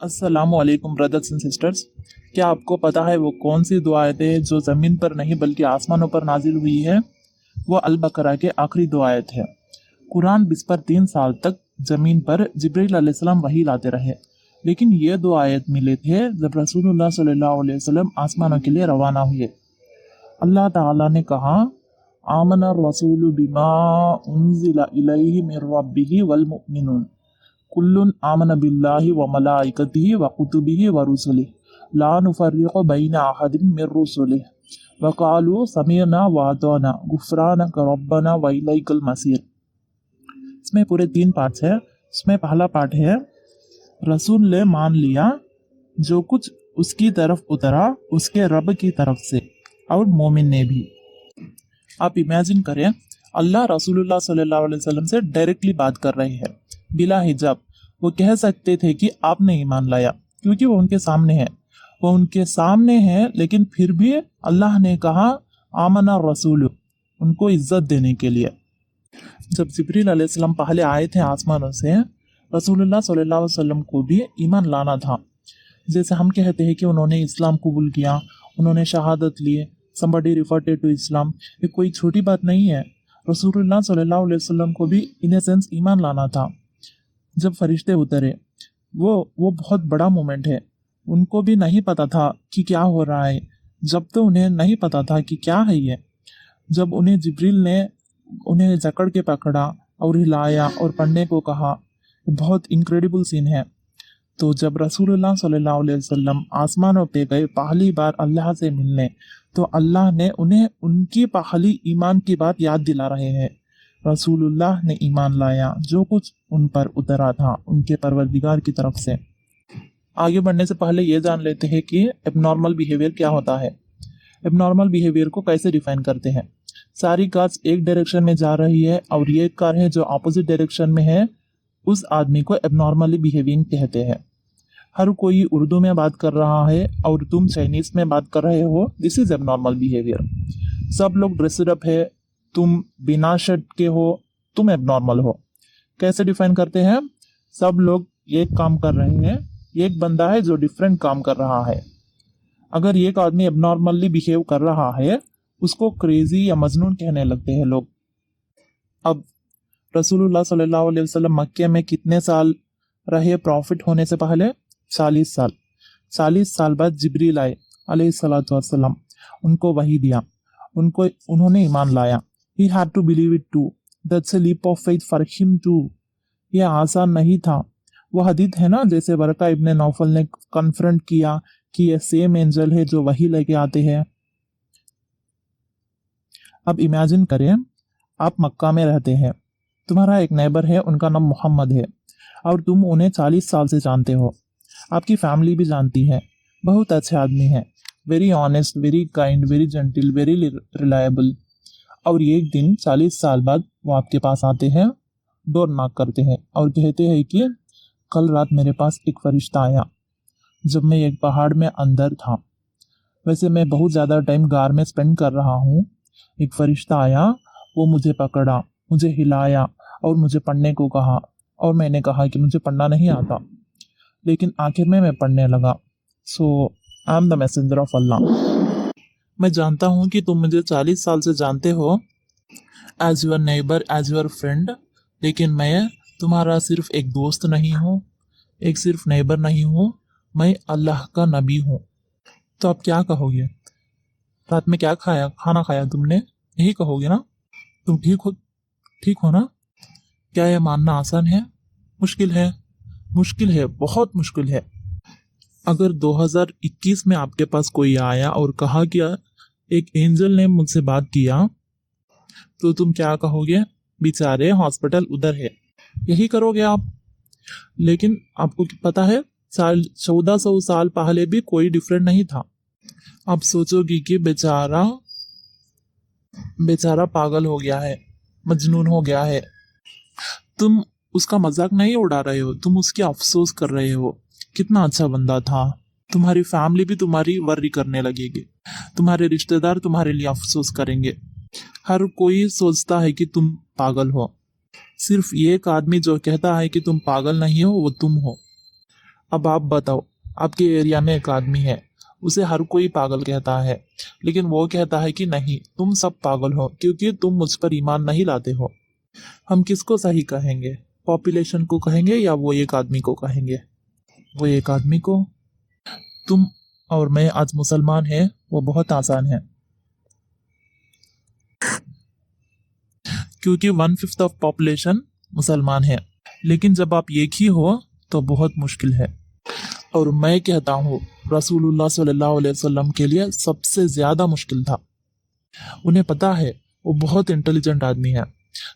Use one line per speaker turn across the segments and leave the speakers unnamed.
अस्सलामु अलैकुम brothers and sisters. क्या आपको पता है वो कौन सी दुआ आयत है जो ज़मीन पर नहीं बल्कि आसमानों पर नाजिल हुई है? वो अल बकरा के आखिरी दो आयत है। कुरान बिस पर 3 साल तक ज़मीन पर जिब्रील अलैहिस्सलाम वही लाते रहे, लेकिन ये दो आयत मिले थे जब रसूलुल्लाह सल्लल्लाहु अलैहि वसल्लम आसमानों के लिए रवाना हुए। अल्लाह ताला ने कहा, आमन रसूलु बिमा उन्जिला इलैहि मिर रब्बिही वल मुमिनून कुल्लुन आमन बिल्लाहि व मलाइकतिही व कुतुबिही व रुसुलिही ला नुफर्रिकु बैन अहदिम मिर रुसुलिही व क़ालू समीअना व अताना गुफ़रानक रब्बना व इलैकल मसीर। इसमें पूरे 3 पार्ट्स है। इसमें पहला पार्ट है, रसूल ने मान लिया जो कुछ उसकी तरफ उतरा उसके रब की तरफ से, और मोमिन ने भी। आप इमेजिन करें, अल्लाह रसूलुल्लाह सल्लल्लाहु अलैहि वसल्लम से डायरेक्टली बात कर रहे हैं बिला हिजाब। वो कह सकते थे कि आपने ईमान लाया, क्योंकि वो उनके सामने है, वो उनके सामने है, लेकिन फिर भी अल्लाह ने कहा आमना रसूल, उनको इज्जत देने के लिए। जब जिब्रील अलैहिस्सलाम पहले आए थे आसमानों से, रसूलुल्लाह सल्लल्लाहु अलैहि वसल्लम को भी ईमान लाना था। जैसे हम कहते हैं कि उन्होंने इस्लाम कबूल किया, उन्होंने शहादत लिए, somebody reverted to इस्लाम, ये कोई छोटी बात नहीं है। रसूलुल्लाह सल्लल्लाहु अलैहि वसल्लम को भी इन सेंस ईमान लाना था। जब फरिश्ते उतरे, वो बहुत बड़ा मोमेंट है। उनको भी नहीं पता था कि क्या हो रहा है। जब तो उन्हें नहीं पता था कि क्या है ये, जब उन्हें जिब्रील ने उन्हें जकड़ के पकड़ा और हिलाया और पढ़ने को कहा, बहुत इनक्रेडिबल सीन है। तो जब रसूलुल्लाह सल्लल्लाहु अलैहि वसल्लम आसमानों पे गए पहली बार अल्लाह से मिलने, तो अल्लाह ने उन्हें उनकी पहली ईमान की बात याद दिला रहे हैं। रसूलुल्लाह ने ईमान लाया जो कुछ उन पर उतरा था उनके परवरदिगार की तरफ से। आगे बढ़ने से पहले ये जान लेते हैं कि एबनॉर्मल बिहेवियर क्या होता है। एबनॉर्मल बिहेवियर को कैसे डिफाइन करते हैं। सारी कार्स एक डायरेक्शन में जा रही है और ये कार है जो अपोजिट डायरेक्शन में है, उस आदमी को एबनॉर्मली बिहेविंग कहते हैं। हर कोई उर्दू में बात कर रहा है और तुम चाइनीज में बात कर रहे हो, दिस इज एबनॉर्मल बिहेवियर। सब लोग ड्रेस्ड अप है, तुम बिना शर्ट के हो, तुम एबनॉर्मल हो। कैसे डिफाइन करते हैं? सब लोग एक काम कर रहे हैं, एक बंदा है जो डिफरेंट काम कर रहा है। अगर एक आदमी एबनॉर्मली बिहेव कर रहा है, उसको क्रेजी या मजनून कहने लगते हैं लोग। अब रसूलुल्लाह सल्लल्लाहु अलैहि वसल्लम मक्के में कितने साल रहे प्रॉफिट होने से पहले? 40 साल। 40 साल बाद जिब्रील आए अलैहिस्सलातु वस्सलाम, उनको वही दिया, उन्होंने ईमान लाया। He had to believe it too. That's a leap of faith for him too. ये आसान नहीं था। वो हदीस है ना, जैसे बरका इब्ने नौफल ने कन्फ्रंट किया कि ये सेम एंजल है जो वही लेके आते हैं। अब इमेजिन करें, आप मक्का में रहते हैं, तुम्हारा एक नेबर है, उनका नाम मोहम्मद है, और तुम उन्हें 40 साल से जानते हो। आपकी फैमिली भी जानती है, बहुत अच्छे आदमी है, very honest, very kind, very gentle, very reliable. और एक दिन 40 साल बाद वो आपके पास आते हैं, डोर नॉक करते हैं और कहते हैं कि कल रात मेरे पास एक फरिश्ता आया जब मैं एक पहाड़ में अंदर था। वैसे मैं बहुत ज़्यादा टाइम गार में स्पेंड कर रहा हूँ। एक फरिश्ता आया, वो मुझे पकड़ा, मुझे हिलाया और मुझे पढ़ने को कहा, और मैंने कहा कि मुझे पढ़ना नहीं आता, लेकिन आखिर में मैं पढ़ने लगा। So I am the messenger of Allah. मैं जानता हूँ कि तुम मुझे 40 साल से जानते हो, as your neighbour, as your friend, लेकिन मैं तुम्हारा सिर्फ एक दोस्त नहीं हूँ, एक सिर्फ नेबर नहीं हूँ, मैं अल्लाह का नबी हूँ। तो आप क्या कहोगे? रात में क्या खाना खाया तुमने? यही कहोगे ना? तुम ठीक हो ना? क्या यह मानना आसान है? मुश्किल है, मुश्किल है, बहुत मुश्किल है। अगर 2021 में आपके पास कोई आया और कहा कि एक एंजल ने मुझसे बात किया, तो तुम क्या कहोगे? बेचारे हॉस्पिटल उधर है, यही करोगे आप। लेकिन आपको पता है, 1400 साल पहले भी कोई डिफरेंट नहीं था। आप सोचोगे कि बेचारा पागल हो गया है, मजनून हो गया है। तुम उसका मजाक नहीं उड़ा रहे हो, तुम उसकी अफसोस कर रहे हो, कितना अच्छा बंदा था। तुम्हारी फैमिली भी तुम्हारी वर्री करने लगेगी, तुम्हारे रिश्तेदार तुम्हारे लिए अफसोस करेंगे। हर कोई सोचता है कि तुम पागल हो। सिर्फ एक आदमी जो कहता है कि तुम पागल नहीं हो, वो तुम हो। अब आप बताओ, आपके एरिया में एक आदमी है, उसे हर कोई पागल कहता है, लेकिन वो कहता है कि नहीं, तुम सब पागल हो क्योंकि तुम मुझ पर ईमान नहीं लाते हो। हम किसको सही कहेंगे? पॉपुलेशन को कहेंगे या वो एक आदमी को कहेंगे? वो एक आदमी को। तुम और मैं आज मुसलमान हैं, वो बहुत आसान है, क्योंकि 1/5 ऑफ पॉपुलेशन मुसलमान है। लेकिन जब आप एक ही हो तो बहुत मुश्किल है। और मैं कहता हूँ रसूलुल्लाह सल्लल्लाहु अलैहि वसल्लम के लिए सबसे ज्यादा मुश्किल था। उन्हें पता है वो बहुत इंटेलिजेंट आदमी है।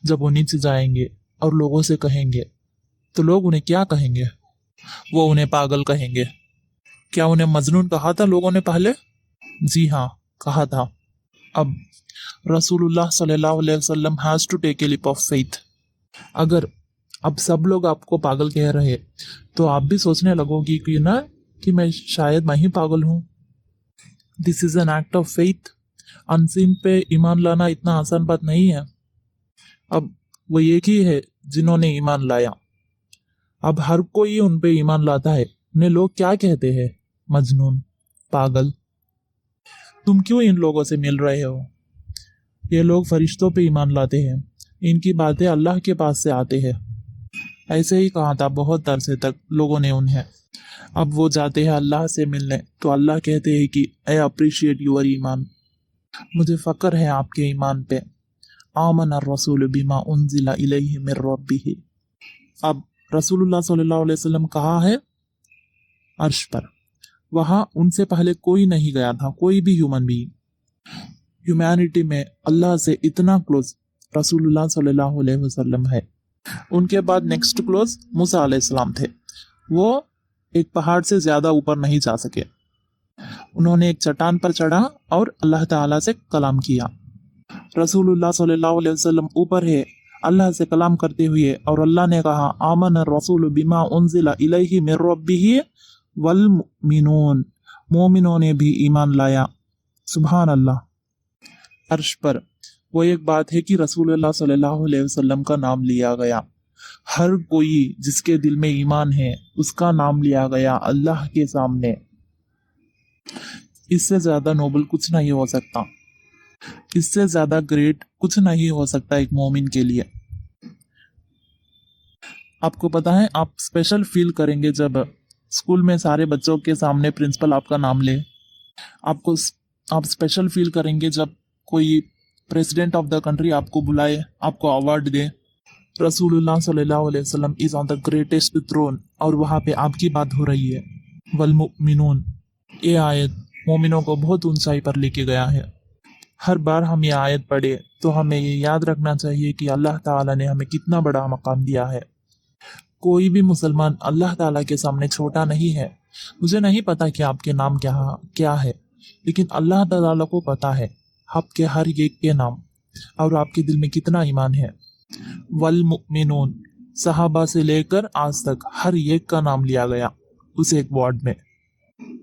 जब वो नीचे जाएंगे और लोगों से कहेंगे तो लोग उन्हें क्या कहेंगे? वो उन्हें पागल कहेंगे। क्या उन्हें मजनून कहा था लोगों ने पहले? जी हाँ, कहा था। अब रसूलुल्लाह सल्लल्लाहु अलैहि वसल्लम has to take a leap of faith. अगर अब सब लोग आपको पागल कह रहे तो आप भी सोचने लगोगी कि मैं शायद मैं ही पागल हूं। This is an act of faith. Unseen पे ईमान लाना इतना आसान बात नहीं है। अब वो एक ही है जिन्होंने ईमान लाया। अब हर कोई उन पे ईमान लाता है। उन्हें लोग क्या कहते हैं? मजनून, पागल। तुम क्यों इन लोगों से मिल रहे हो? ये लोग फरिश्तों पे ईमान लाते हैं, इनकी बातें अल्लाह के पास से आते हैं। ऐसे ही कहा था बहुत अरसे तक लोगों ने उन्हें। अब वो जाते हैं अल्लाह से मिलने तो अल्लाह कहते हैं कि आई अप्रिशिएट योर ईमान, मुझे फक्र है आपके ईमान पे। आमन रसूल बिमा उनजिला इलैहि मिर रब्बिही। अब रसूलुल्लाह सल्लल्लाहु अलैहि वसल्लम कहाँ है? अर्श पर। वहां उनसे पहले कोई नहीं गया था, कोई भी ह्यूमन बीइंग। ह्यूमैनिटी में अल्लाह से इतना क्लोज रसूलुल्लाह सल्लल्लाहु अलैहि वसल्लम है। उनके बाद नेक्स्ट क्लोज मूसा अलैहिस्सलाम थे। वो एक पहाड़ से ज्यादा ऊपर नहीं जा सके। उन्होंने एक चट्टान पर चढ़ा और अल्लाह ताला से कलाम किया। रसूलुल्लाह सल्लल्लाहु अलैहि वसल्लम ऊपर है अल्लाह से कलाम करते हुए, और अल्लाह ने कहा आमन रसूल बिमा उनजिला इलैहि मिर रब्बिही वल मुमिनून। मोमिनों ने भी ईमान लाया। सुभान अल्लाह। अर्श पर वो एक बात है कि रसूलुल्लाह सल्लल्लाहु अलैहि वसल्लम का नाम लिया गया। हर कोई जिसके दिल में ईमान है उसका नाम लिया गया अल्लाह के सामने। इससे ज्यादा नोबल कुछ नहीं हो सकता, इससे ज्यादा ग्रेट कुछ नहीं हो सकता एक मोमिन के लिए। आपको पता है आप स्पेशल फील करेंगे जब स्कूल में सारे बच्चों के सामने प्रिंसिपल आपका नाम ले। आप स्पेशल फील करेंगे जब कोई प्रेसिडेंट ऑफ द कंट्री आपको बुलाए, आपको अवार्ड दे। रसूलुल्लाह सल्लल्लाहु अलैहि वसल्लम is on the greatest throne और वहां पे आपकी बात हो रही है। वल मुमिनून, ये आयत मोमिनों को बहुत ऊंचाई पर लेके गया है। हर बार हम ये आयत पढ़े तो हमें ये याद रखना चाहिए कि अल्लाह ताला ने हमें कितना बड़ा मकाम दिया है। कोई भी मुसलमान अल्लाह ताला के सामने छोटा नहीं है। मुझे नहीं पता कि आपके नाम क्या है, लेकिन अल्लाह ताला को पता है आपके हर एक के नाम और आपके दिल में कितना ईमान है। वल मुमिनून, सहाबा से लेकर आज तक हर एक का नाम लिया गया उस एक वर्ड में।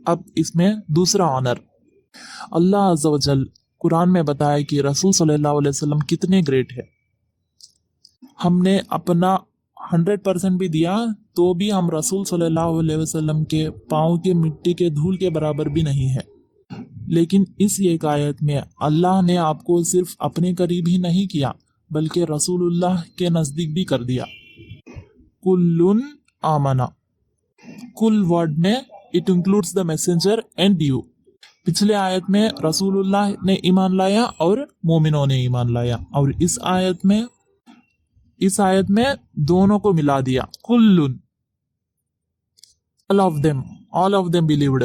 अब इसमें दूसरा ऑनर, अल्लाह अज़्ज़ा व जल कुरान में बताया कि रसूल सल्लल्लाहु अलैहि वसल्लम कितने ग्रेट है। हमने अपना 100% भी दिया तो भी हम रसूल सल्लल्लाहु अलैहि वसल्लम के पाँव के मिट्टी के धूल के बराबर भी नहीं है। लेकिन इस एक आयत में अल्लाह ने आपको सिर्फ अपने करीब ही नहीं किया बल्कि रसूलुल्लाह के नजदीक भी कर दिया। कुल्लुन आमना, कुल वर्ड में it includes the messenger and you. पिछले आयत में रसूलुल्लाह ने ईमान लाया और मोमिनों ने ईमान लाया, और इस आयत में दोनों को मिला दिया। कुल्लुन, ऑल ऑफ देम बिलीव्ड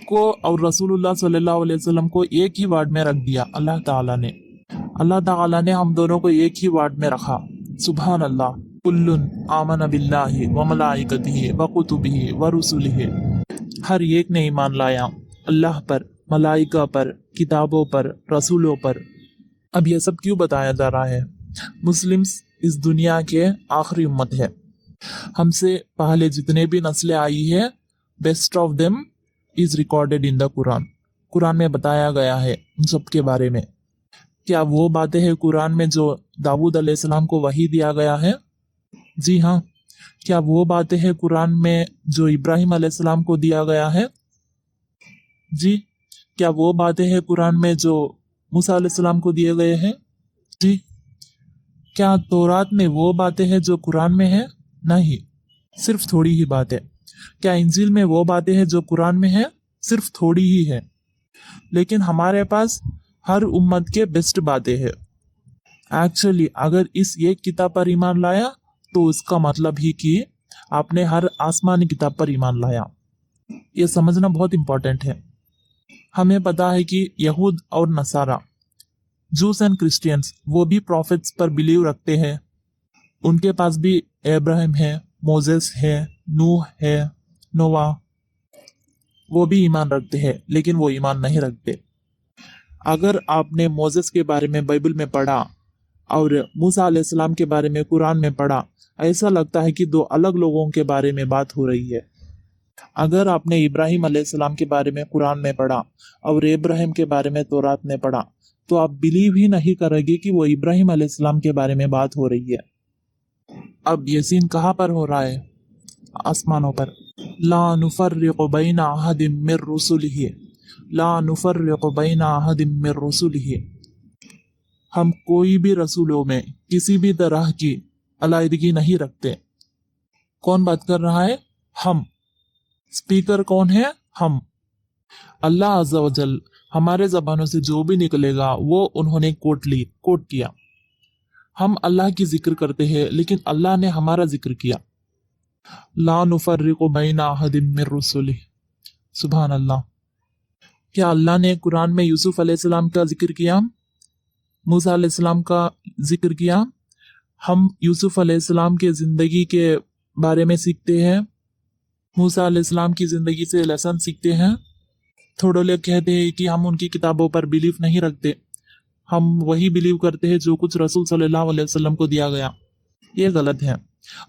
को और रसूलुल्लाह सल्लल्लाहु अलैहि वसल्लम को एक ही वर्ड में रख दिया। अल्लाह ताला ने हम दोनों को एक ही वर्ड में रखा। सुभान अल्लाह। कुल्लुन आमन बिल्लाहि व मलाइकतिहि व कुतुबिहि व रुसुलिहि। हर एक ने ईमान लाया अल्लाह पर, मलाइका पर, किताबों पर, रसूलों पर। अब यह सब क्यों बताया जा रहा है? मुस्लिम्स इस दुनिया के आखिरी उम्मत है। हमसे पहले जितने भी नस्लें आई है, best of them is recorded in the Quran. Quran में बताया गया है उन सब के बारे में। क्या वो बातें हैं कुरान में जो दाऊद अलैहिस्सलाम को वही दिया गया है? जी हाँ, क्या वो बातें हैं कुरान में जो इब्राहिम अलैहिस्सलाम को दिया गया है? जी। क्या वो बातें हैं कुरान में जो मूसा अलैहिस्सलाम को दिए गए हैं? जी। क्या तौरात में वो बातें हैं जो कुरान में है? नहीं, सिर्फ थोड़ी ही बातें। क्या इंजील में वो बातें हैं जो कुरान में है? सिर्फ थोड़ी ही है। लेकिन हमारे पास हर उम्मत के बेस्ट बातें हैं। एक्चुअली अगर इस एक किताब पर ईमान लाया तो उसका मतलब ही कि आपने हर आसमानी किताब पर ईमान लाया। ये समझना बहुत इंपॉर्टेंट है। हमें पता है कि यहूद और नसारा, जूस एंड क्रिश्चियंस, वो भी प्रॉफिट्स पर बिलीव रखते हैं। उनके पास भी अब्राहम है, मोजेस है, नूह है, नोवा, वो भी ईमान रखते हैं, लेकिन वो ईमान नहीं रखते। अगर आपने मोजेस के बारे में बाइबल में पढ़ा और मूसा अलैहिस्सलाम के बारे में कुरान में पढ़ा, ऐसा लगता है कि दो अलग लोगों के बारे में बात हो रही है। अगर आपने इब्राहिम अलैहिस्सलाम के बारे में कुरान में पढ़ा और इब्राहिम के बारे में तौरात में पढ़ा, तो आप बिलीव ही नहीं करोगे कि वो इब्राहिम अलैहिस्सलाम के बारे में बात हो रही है। अब ये सीन कहाँ पर हो रहा है? आसमानों पर। ला नुफर्रिकु बैना अहदिम मिर रुसुलिही, ला नुफर्रिकु बैना अहदिम मिर रुसुलिही। हम कोई भी रसूलों में किसी भी तरह की अलग नहीं रखते। कौन बात कर रहा है? हम। स्पीकर कौन है? हम। अल्लाह अज़्ज़ा वजल हमारे ज़बानों से जो भी निकलेगा वो उन्होंने कोट किया। हम अल्लाह की जिक्र करते हैं, लेकिन अल्लाह ने हमारा जिक्र किया। ला नुफर्रिकु बैना अहदिम मिर रुसुलिही। सुभान अल्लाह। क्या अल्लाह ने कुरान में यूसुफ अलैहिस्सलाम का जिक्र किया, मूसा अलैहिस्सलाम का जिक्र किया? हम यूसुफ अलैहिस्सलाम के जिंदगी के बारे में सीखते हैं, मूसा अलैहिस्सलाम की जिंदगी से लेसन सीखते हैं। थोड़े लोग कहते हैं कि हम उनकी किताबों पर बिलीव नहीं रखते, हम वही बिलीव करते हैं जो कुछ रसूल सल्लल्लाहु अलैहि वसल्लम को दिया गया। ये गलत है।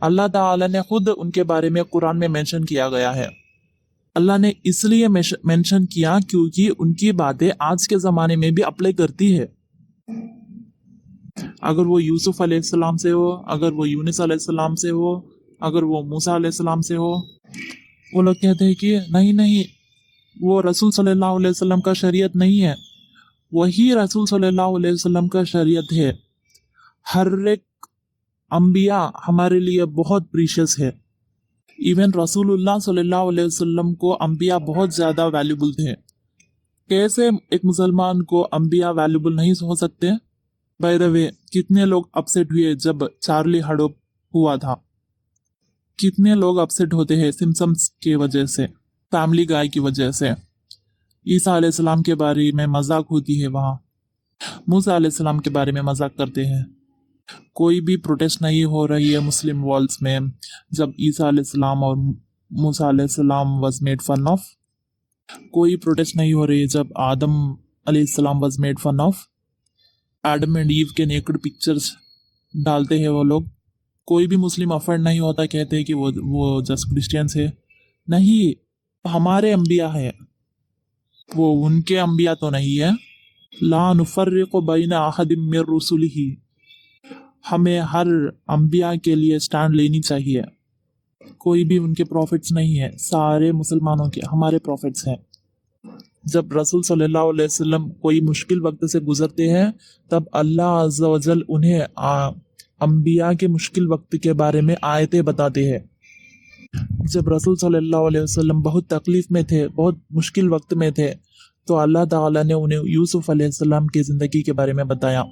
अल्लाह ताला ने खुद उनके बारे में कुरान में मेंशन किया गया है। अल्लाह ने इसलिए मेंशन किया क्योंकि उनकी बातें आज के जमाने में भी अप्लाई करती है। अगर वो यूसुफ अलैहिस्सलाम से हो, अगर वो यूनुस अलैहिस्सलाम से हो, अगर वो मूसा अलैहिस्सलाम से हो, वो लोग कहते हैं कि नहीं नहीं, वो रसूल सल्लल्लाहु अलैहि वसल्लम का शरीयत नहीं है। वही रसूल सल्लल्लाहु अलैहि वसल्लम का शरीयत है। हर एक अंबिया हमारे लिए बहुत प्रीशियस है। इवन रसूलुल्लाह सल्लल्लाहु अलैहि वसल्लम को अंबिया बहुत ज्यादा वैल्यूबल थे। कैसे एक मुसलमान को अंबिया वैल्यूबल नहीं हो सकते? बाय द वे, कितने लोग अपसेट हुए जब चार्ली हडो हुआ था? कितने लोग अपसेट होते हैं सिम्पसन्स की वजह से, फैमिली गाय की वजह से। ईसा अलैहिस्सलाम के बारे में मजाक होती है वहाँ, मूसा अलैहिस्सलाम के बारे में मजाक करते हैं। कोई भी प्रोटेस्ट नहीं हो रही है मुस्लिम वॉल्स में जब ईसा अलैहिस्सलाम और मूसा अलैहिस्सलाम वाज मेड फन ऑफ। कोई प्रोटेस्ट नहीं हो रही है जब आदम अलैहिस्सलाम was made fun of. Adam and Eve के नेकेड पिक्चर्स डालते हैं वो लोग। कोई भी मुस्लिम अफेंड नहीं होता, कहते हैं कि वो जस्ट क्रिश्चियंस है। नहीं, हमारे अंबिया है, वो उनके अंबिया तो नहीं है। ला नुफर्रिकु बैना अहदिम मिर रुसुलिही। हमें हर अंबिया के लिए स्टैंड लेनी चाहिए। कोई भी उनके प्रॉफिट्स नहीं है, सारे मुसलमानों के हमारे प्रॉफिट्स हैं। जब रसूल सल्लल्लाहु अलैहि वसल्लम कोई मुश्किल वक्त से गुजरते हैं, तब अल्लाह अज़्ज़ा वजल उन्हें अंबिया के मुश्किल वक्त के बारे में आयतें बताते हैं। जब रसूल सल्लल्लाहु अलैहि वसल्लम बहुत तकलीफ में थे, बहुत मुश्किल वक्त में थे, तो अल्लाह ताला ने उन्हें यूसुफ अलैहिस्सलाम की जिंदगी के बारे में बताया।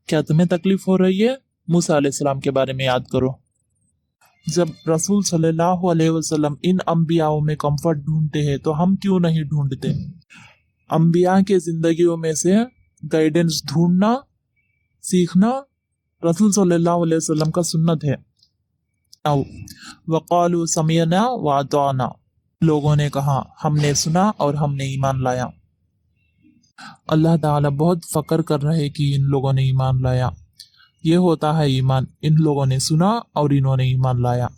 क्या तुम्हें तकलीफ हो रही है? मूसा अलैहिस्सलाम के बारे में याद करो। जब रसूल सल्लल्लाहु अलैहि वसल्लम इन अंबियाओं में कंफर्ट ढूंढते हैं, तो हम क्यों नहीं ढूंढते? अंबिया के जिंदगियों में से गाइडेंस ढूंढना, सीखना रसूल सल्लल्लाहु अलैहि वसल्लम का सुन्नत है। वक़ालू समिअना व अताअना। लोगों ने कहा हमने सुना और हमने ईमान लाया। अल्लाह ताला बहुत फक्र कर रहे हैं कि इन लोगों ने ईमान लाया। ये होता है ईमान, इन लोगों ने सुना और इन्होंने ईमान लाया।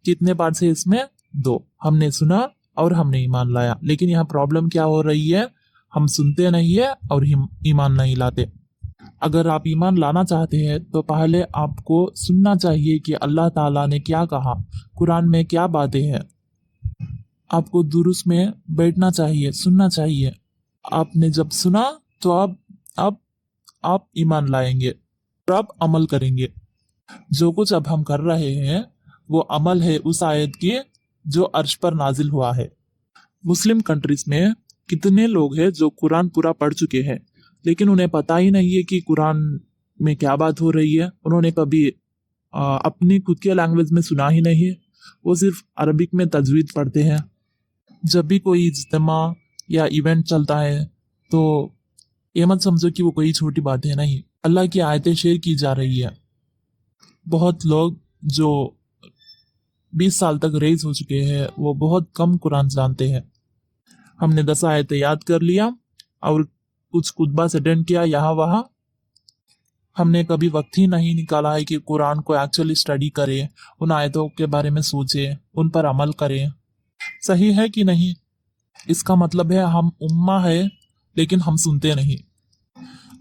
कितने पार्ट से इसमें? 2। हमने सुना और हमने ईमान लाया। लेकिन यहाँ प्रॉब्लम क्या हो रही है? हम सुनते नहीं है और हम ईमान नहीं लाते। अगर आप ईमान लाना चाहते हैं तो पहले आपको सुनना चाहिए कि अल्लाह ताला ने क्या कहा, कुरान में क्या बातें हैं। आपको दुरुस्त में बैठना चाहिए, सुनना चाहिए। आपने जब सुना तो अब आप ईमान लाएंगे और आप अमल करेंगे। जो कुछ अब हम कर रहे हैं वो अमल है उस आयत की जो अर्श पर नाजिल हुआ है। मुस्लिम कंट्रीज में कितने लोग हैं जो कुरान पूरा पढ़ चुके हैं, लेकिन उन्हें पता ही नहीं है कि कुरान में क्या बात हो रही है। उन्होंने कभी अपनी खुद के लैंग्वेज में सुना ही नहीं है। वो सिर्फ अरबिक में तजवीद पढ़ते हैं। जब भी कोई इज्तिमा या इवेंट चलता है तो ये मत समझो कि वो कोई छोटी बात है, नहीं, अल्लाह की आयतें शेयर की जा रही है। बहुत लोग जो 20 साल तक रेज हो चुके हैं वो बहुत कम कुरान जानते हैं। हमने 10 आयतें याद कर लिया और कुछ खुतबा से अटेंड किया यहाँ वहाँ। हमने कभी वक्त ही नहीं निकाला है कि कुरान को एक्चुअली स्टडी करें, उन आयतों के बारे में सोचें, उन पर अमल करें। सही है कि नहीं? इसका मतलब है हम उम्मा है लेकिन हम सुनते नहीं।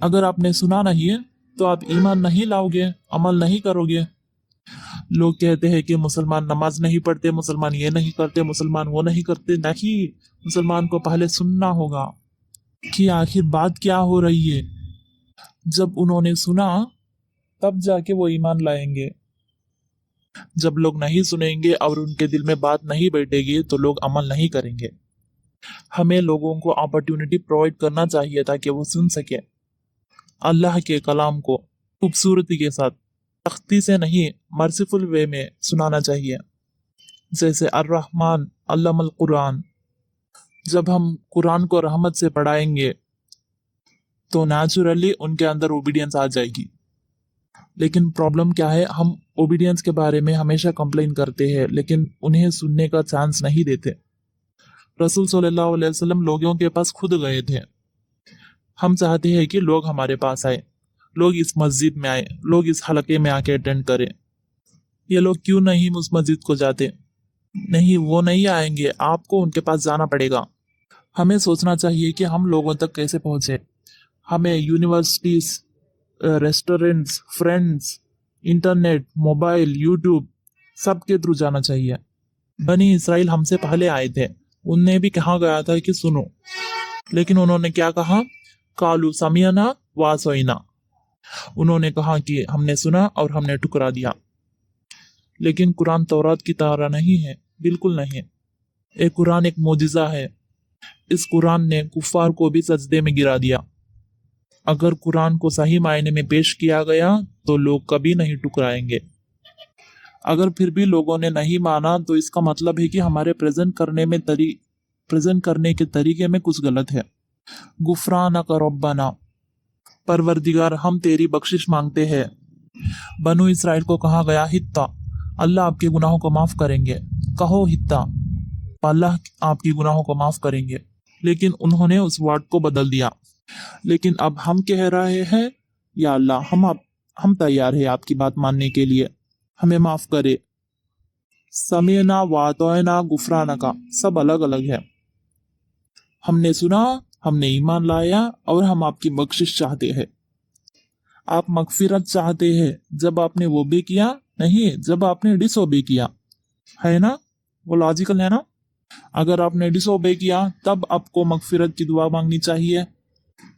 अगर आपने सुना नहीं तो आप ईमान नहीं लाओगे, अमल नहीं करोगे। लोग कहते हैं कि मुसलमान नमाज नहीं पढ़ते, मुसलमान ये नहीं करते, मुसलमान वो नहीं करते। नहीं, मुसलमान को पहले सुनना होगा कि आखिर बात क्या हो रही है। जब उन्होंने सुना तब जाके वो ईमान लाएंगे। जब लोग नहीं सुनेंगे और उनके दिल में बात नहीं बैठेगी तो लोग अमल नहीं करेंगे। हमें लोगों को अपॉर्चुनिटी प्रोवाइड करना चाहिए ताकि वो सुन सके अल्लाह के कलाम को खूबसूरती के साथ, सख्ती से नहीं, मर्सीफुल वे में सुनाना चाहिए। जैसे अर्रहमान अल्लमल कुरान। जब हम कुरान को रहमत से पढ़ाएंगे तो नेचुरली उनके अंदर ओबीडियंस आ जाएगी। लेकिन प्रॉब्लम क्या है, हम ओबीडियंस के बारे में हमेशा कंप्लेन करते हैं लेकिन उन्हें सुनने का चांस नहीं देते। रसूल सल्लल्लाहु अलैहि वसल्लम लोगों के पास खुद गए थे। हम चाहते हैं कि लोग हमारे पास आए, लोग इस मस्जिद में आए, लोग इस हलके में आके अटेंड करें। ये लोग क्यों नहीं उस मस्जिद को जाते? नहीं, वो नहीं आएंगे, आपको उनके पास जाना पड़ेगा। हमें सोचना चाहिए कि हम लोगों तक कैसे पहुंचे। हमें universities, restaurants, friends, internet, mobile, YouTube सब के थ्रू जाना चाहिए। बनी इसराइल हमसे पहले आए थे, उनने भी कहा गया था कि सुनो, लेकिन उन्होंने क्या कहा? कालू समियना वासोइना। उन्होंने कहा कि हमने सुना और हमने ठुकरा दिया। लेकिन कुरान तौरात की तरह नहीं है, बिल्कुल नहीं। एक कुरान एक मोजिजा है। इस कुरान ने कुफार को भी सजदे में गिरा दिया। अगर कुरान को सही मायने में पेश किया गया तो लोग कभी नहीं टुकराएंगे। अगर फिर भी लोगों ने नहीं माना तो इसका मतलब है कि हमारे प्रेजेंट करने के तरीके में कुछ गलत है। गुफरानक रब्बना, परवरदिगार हम तेरी बख्शिश मांगते हैं। बनु इसराइल को कहा गया हित्ता, अल्लाह आपके गुनाहों को माफ करेंगे। कहो हित्ता, अल्लाह आपकी गुनाहों को माफ करेंगे। लेकिन उन्होंने उस वर्ड को बदल दिया। लेकिन अब हम कह रहे हैं, या अल्लाह हम तैयार है आपकी बात मानने के लिए, हमें माफ करे। समीना वातोना गुफराना का सब अलग अलग है। हमने सुना, हमने ईमान लाया और हम आपकी बख्शिश चाहते हैं। आप मगफिरत चाहते हैं जब आपने वो भी किया, नहीं जब आपने डिसओबे किया, है ना? वो लॉजिकल है ना? अगर आपने डिसओबे किया तब आपको मगफिरत की दुआ मांगनी चाहिए।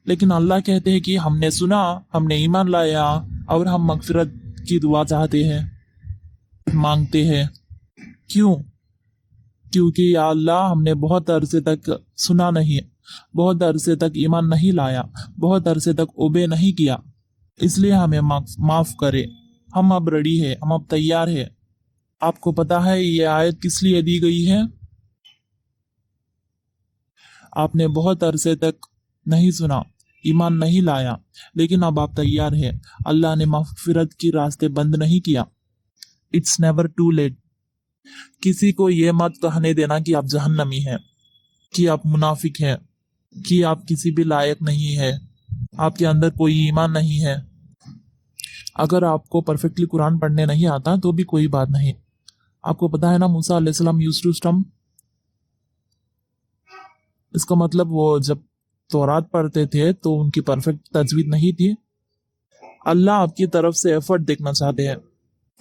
लेकिन अल्लाह कहते हैं कि हमने सुना, हमने ईमान लाया और हम मगफिरत की दुआ चाहते हैं, मांगते हैं। क्यों? क्योंकि या अल्लाह हमने बहुत अरसे तक सुना नहीं, बहुत अरसे तक ईमान नहीं लाया, बहुत अरसे तक ओबे नहीं किया, इसलिए हमें माफ करे। हम अब रेडी है, हम अब तैयार है। आपको पता है ये आयत किस लिए दी गई है? आपने बहुत अरसे तक नहीं सुना, ईमान नहीं लाया, लेकिन अब आप तैयार है। अल्लाह ने मगफिरत की रास्ते बंद नहीं किया। It's never too late. किसी को ये मत कहने देना कि आप जहन्नमी हैं, कि आप मुनाफिक हैं, कि आप किसी भी लायक नहीं है, आपके अंदर कोई ईमान नहीं है। अगर आपको परफेक्टली कुरान पढ़ने नहीं आता तो भी कोई बात नहीं। आपको पता है ना, मूसा अलैहिस्सलाम यूज्ड टू स्टम्प। इसका मतलब वो जब तौरात पढ़ते थे तो उनकी परफेक्ट तजवीद नहीं थी। अल्लाह आपकी तरफ से एफर्ट देखना चाहते हैं।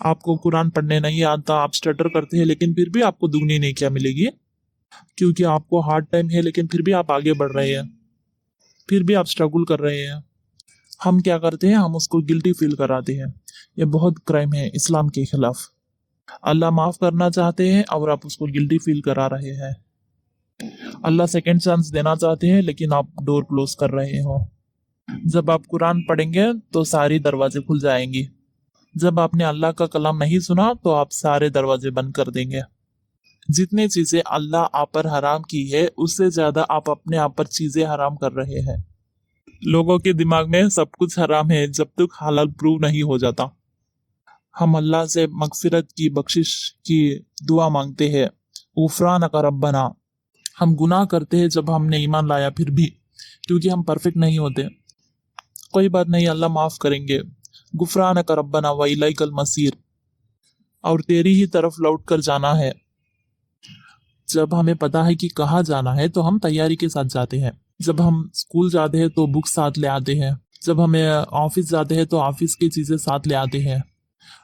आपको कुरान पढ़ने नहीं आता, आप स्टटर करते हैं, लेकिन फिर भी आपको दुगनी नेकियां मिलेगी, क्योंकि आपको हार्ड टाइम है लेकिन फिर भी आप आगे बढ़ रहे हैं, फिर भी आप स्ट्रगल कर रहे हैं। हम क्या करते हैं, हम उसको गिल्टी फील कराते हैं। ये बहुत क्राइम है इस्लाम के खिलाफ। अल्लाह माफ करना चाहते हैं और आप उसको गिल्टी फील करा रहे हैं। अल्लाह सेकंड चांस देना चाहते हैं लेकिन आप डोर क्लोज कर रहे हो। जब आप कुरान पढ़ेंगे तो सारी दरवाजे खुल जाएंगी। जब आपने अल्लाह का कलाम नहीं सुना तो आप सारे दरवाजे बंद कर देंगे। जितनी चीजें अल्लाह आप पर हराम की है उससे ज्यादा आप अपने आप पर चीजें हराम कर रहे हैं। लोगों के दिमाग में सब कुछ हराम है जब तक हलाल प्रूव नहीं हो जाता। हम अल्लाह से मगफिरत की, बख्शिश की दुआ मांगते हैं। उफरान का रब्बना। हम गुनाह करते हैं जब हमने ईमान लाया फिर भी, क्योंकि हम परफेक्ट नहीं होते। कोई बात नहीं, अल्लाह माफ करेंगे। गुफरान का रब्बना व इलैकल मसीर। और तेरी ही तरफ लौट कर जाना है। जब हमें पता है कि कहाँ जाना है तो हम तैयारी के साथ जाते हैं। जब हम स्कूल जाते हैं तो बुक साथ ले आते हैं। जब हमें ऑफिस जाते हैं तो ऑफिस की चीजें साथ ले आते हैं।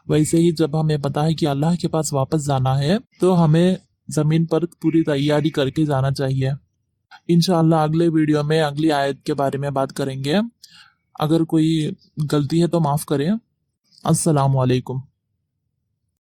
वैसे ही जब हमें पता है कि अल्लाह के पास वापस जाना है तो हमें जमीन पर पूरी तैयारी करके जाना चाहिए। इंशाअल्लाह अगले वीडियो में अगली आयत के बारे में बात करेंगे। अगर कोई गलती है तो माफ करें। अस्सलाम वालेकुम।